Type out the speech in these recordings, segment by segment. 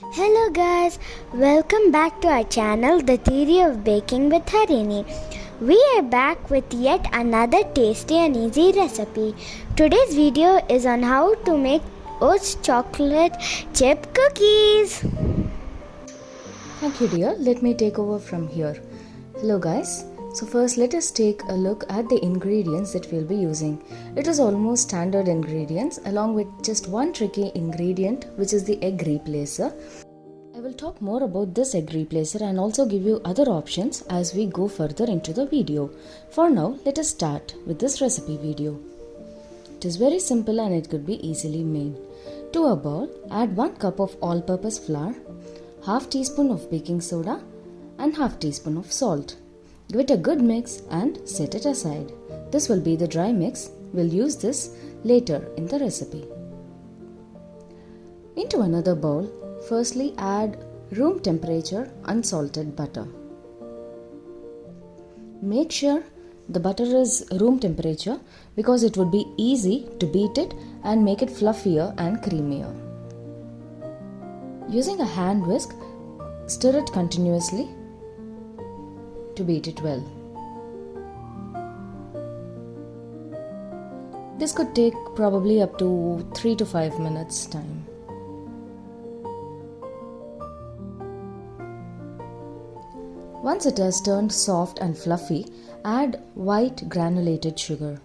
Hello guys, welcome back to our channel The Theory of Baking with Harini. We are back with yet another tasty and easy recipe. Today's video is on how to make Oats chocolate chip cookies. Thank you dear, let me take over from here. Hello guys, so first let us take a look at the ingredients that we'll be using. It is almost standard ingredients along with just one tricky ingredient, which is the egg replacer. I will talk more about this egg replacer and also give you other options as we go further into the video. For now, let us start with this recipe video. It is very simple and it could be easily made. To a bowl, add 1 cup of all-purpose flour, half teaspoon of baking soda and half teaspoon of salt. Give it a good mix and set it aside. This will be the dry mix. We'll use this later in the recipe. Into another bowl, firstly add room temperature unsalted butter. Make sure the butter is room temperature because it would be easy to beat it and make it fluffier and creamier. Using a hand whisk, stir it continuously to beat it well. This could take probably up to 3 to 5 minutes time. Once it has turned soft and fluffy, add white granulated sugar.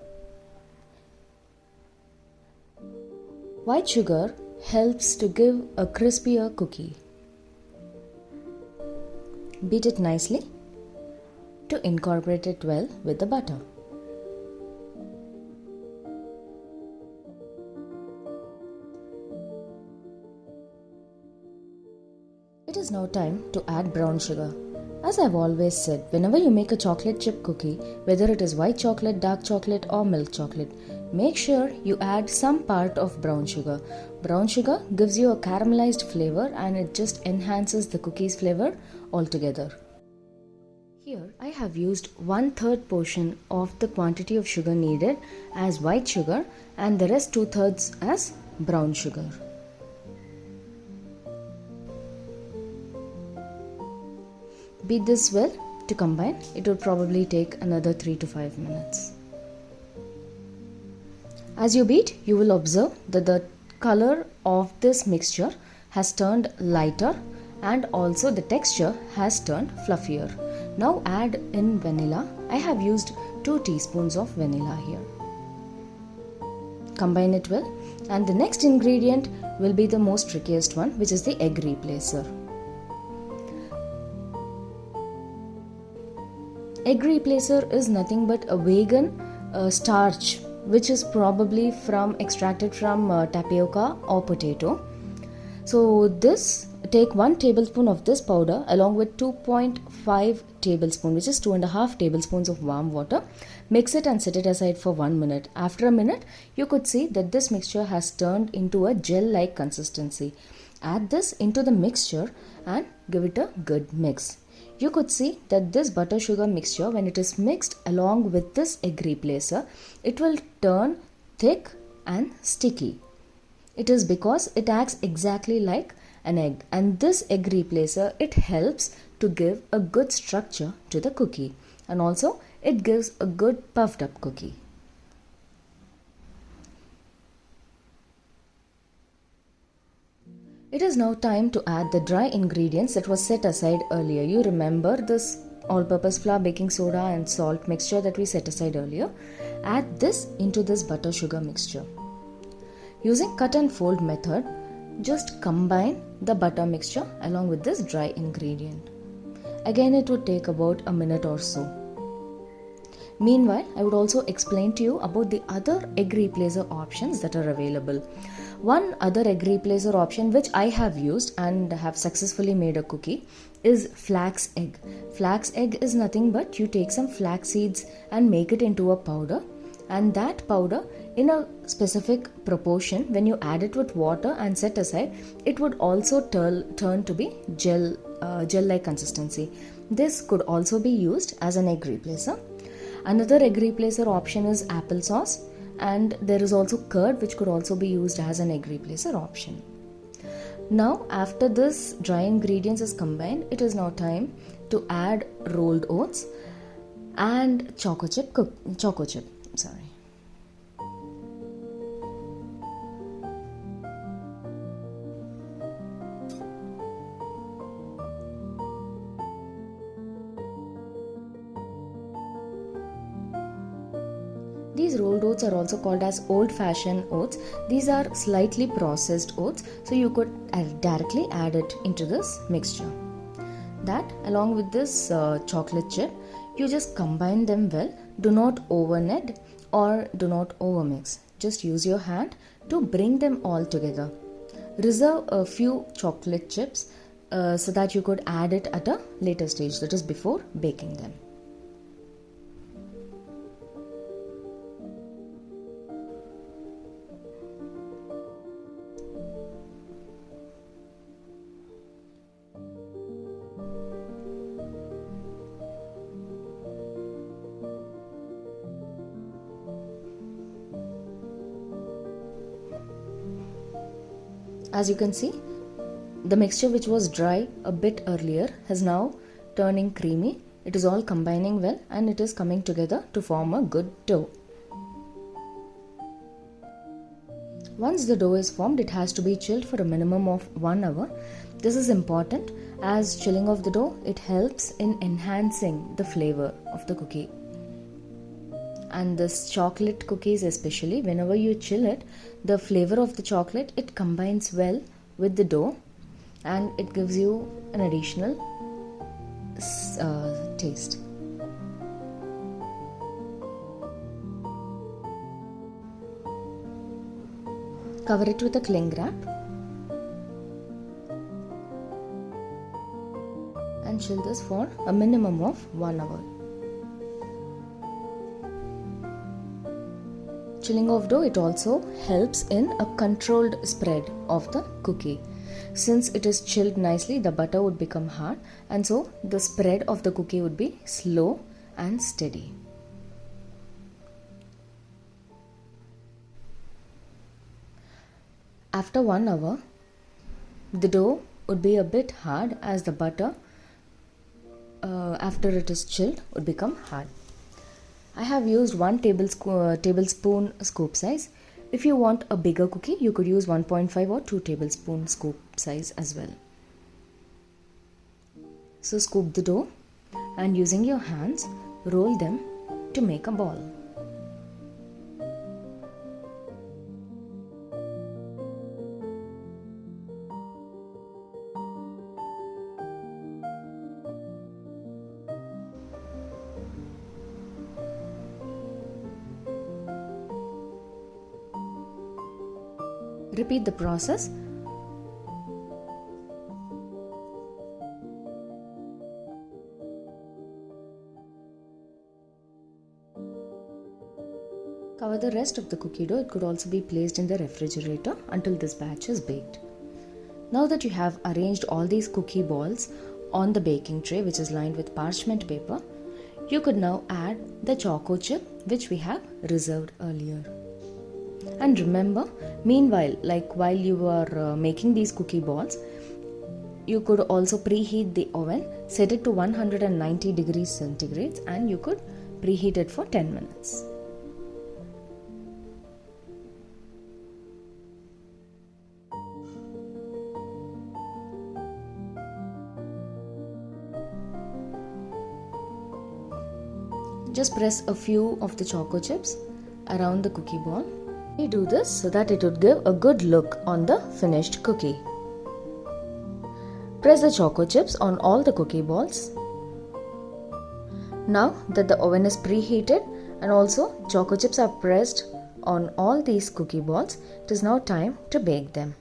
White sugar helps to give a crispier cookie. Beat it nicely to incorporate it well with the butter. It is now time to add brown sugar. As I've always said, whenever you make a chocolate chip cookie, whether it is white chocolate, dark chocolate or milk chocolate, make sure you add some part of brown sugar. Brown sugar gives you a caramelized flavor and it just enhances the cookie's flavor altogether. Here I have used 1/3 portion of the quantity of sugar needed as white sugar and the rest 2/3 as brown sugar. Beat this well to combine. It would probably take another 3 to 5 minutes. As you beat, you will observe that the color of this mixture has turned lighter and also the texture has turned fluffier. Now add in vanilla. I have used 2 teaspoons of vanilla here. Combine it well, and the next ingredient will be the most trickiest one, which is the egg replacer. Egg replacer is nothing but a vegan starch which is probably extracted from tapioca or potato. So this, take 1 tablespoon of this powder along with 2.5 tablespoon, which is 2.5 tablespoons of warm water. Mix it and set it aside for 1 minute. After a minute, you could see that this mixture has turned into a gel-like consistency. Add this into the mixture and give it a good mix. You could see that this butter sugar mixture, when it is mixed along with this egg replacer, it will turn thick and sticky. It is because it acts exactly like an egg, and this egg replacer, it helps to give a good structure to the cookie, and also it gives a good puffed up cookie. It is now time to add the dry ingredients that was set aside earlier. You remember this all-purpose flour, baking soda and salt mixture that we set aside earlier. Add this into this butter sugar mixture. Using cut and fold method, just combine the butter mixture along with this dry ingredient. Again, it would take about a minute or so. Meanwhile, I would also explain to you about the other egg replacer options that are available. One other egg replacer option which I have used and have successfully made a cookie is flax egg. Flax egg is nothing but you take some flax seeds and make it into a powder, and that powder in a specific proportion, when you add it with water and set aside, it would also turn to be gel-like consistency. This could also be used as an egg replacer. Another egg replacer option is applesauce, and there is also curd which could also be used as an egg replacer option. Now after this dry ingredients is combined, it is now time to add rolled oats and choco chip. These rolled oats are also called as old-fashioned oats. These are slightly processed oats, so you could directly add it into this mixture. That along with this chocolate chip, you just combine them well. Do not over knead or do not over mix. Just use your hand to bring them all together. Reserve a few chocolate chips so that you could add it at a later stage, that is before baking them. As you can see, the mixture which was dry a bit earlier has now turning creamy. It is all combining well and it is coming together to form a good dough. Once the dough is formed, it has to be chilled for a minimum of 1 hour. This is important as chilling of the dough, it helps in enhancing the flavor of the cookie. And this chocolate cookies especially, whenever you chill it, the flavor of the chocolate, it combines well with the dough and it gives you an additional taste. Cover it with a cling wrap and chill this for a minimum of 1 hour. Chilling of dough, it also helps in a controlled spread of the cookie. Since it is chilled nicely, the butter would become hard and so the spread of the cookie would be slow and steady. After 1 hour, the dough would be a bit hard as the butter, after it is chilled, would become hard. I have used 1 tablespoon scoop size. If you want a bigger cookie, you could use 1.5 or 2 tablespoon scoop size as well. So scoop the dough and using your hands, roll them to make a ball. Repeat the process. Cover the rest of the cookie dough. It could also be placed in the refrigerator until this batch is baked. Now that you have arranged all these cookie balls on the baking tray, which is lined with parchment paper, you could now add the choco chip which we have reserved earlier. And remember, meanwhile, like while you are making these cookie balls, you could also preheat the oven, set it to 190 degrees centigrade and you could preheat it for 10 minutes. Just press a few of the choco chips around the cookie ball. We do this so that it would give a good look on the finished cookie. Press the choco chips on all the cookie balls. Now that the oven is preheated and also choco chips are pressed on all these cookie balls, it is now time to bake them.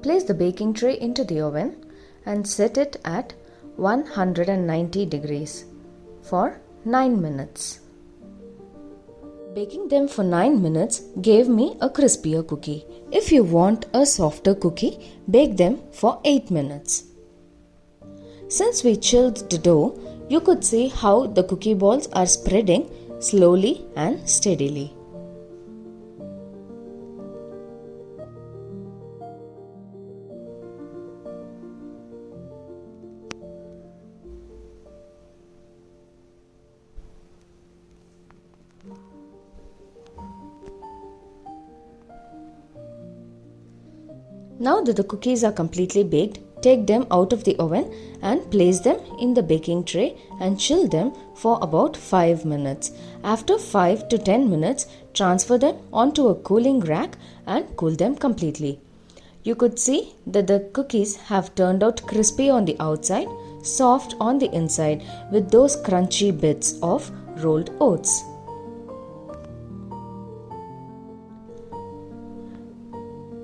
Place the baking tray into the oven and set it at 190 degrees for 9 minutes. Baking them for 9 minutes gave me a crispier cookie. If you want a softer cookie, bake them for 8 minutes. Since we chilled the dough, you could see how the cookie balls are spreading slowly and steadily. Now that the cookies are completely baked, take them out of the oven and place them in the baking tray and chill them for about 5 minutes. After 5 to 10 minutes, transfer them onto a cooling rack and cool them completely. You could see that the cookies have turned out crispy on the outside, soft on the inside with those crunchy bits of rolled oats.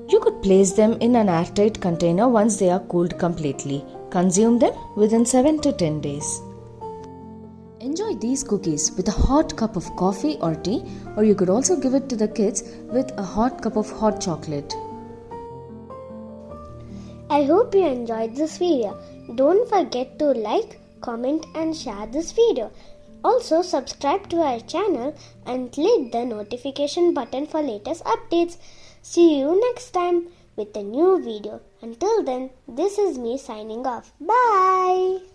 You could place them in an airtight container once they are cooled completely. Consume them within 7 to 10 days. Enjoy these cookies with a hot cup of coffee or tea, or you could also give it to the kids with a hot cup of hot chocolate. I hope you enjoyed this video. Don't forget to like, comment and share this video. Also subscribe to our channel and click the notification button for latest updates. See you next time with a new video. Until then, this is me signing off. Bye.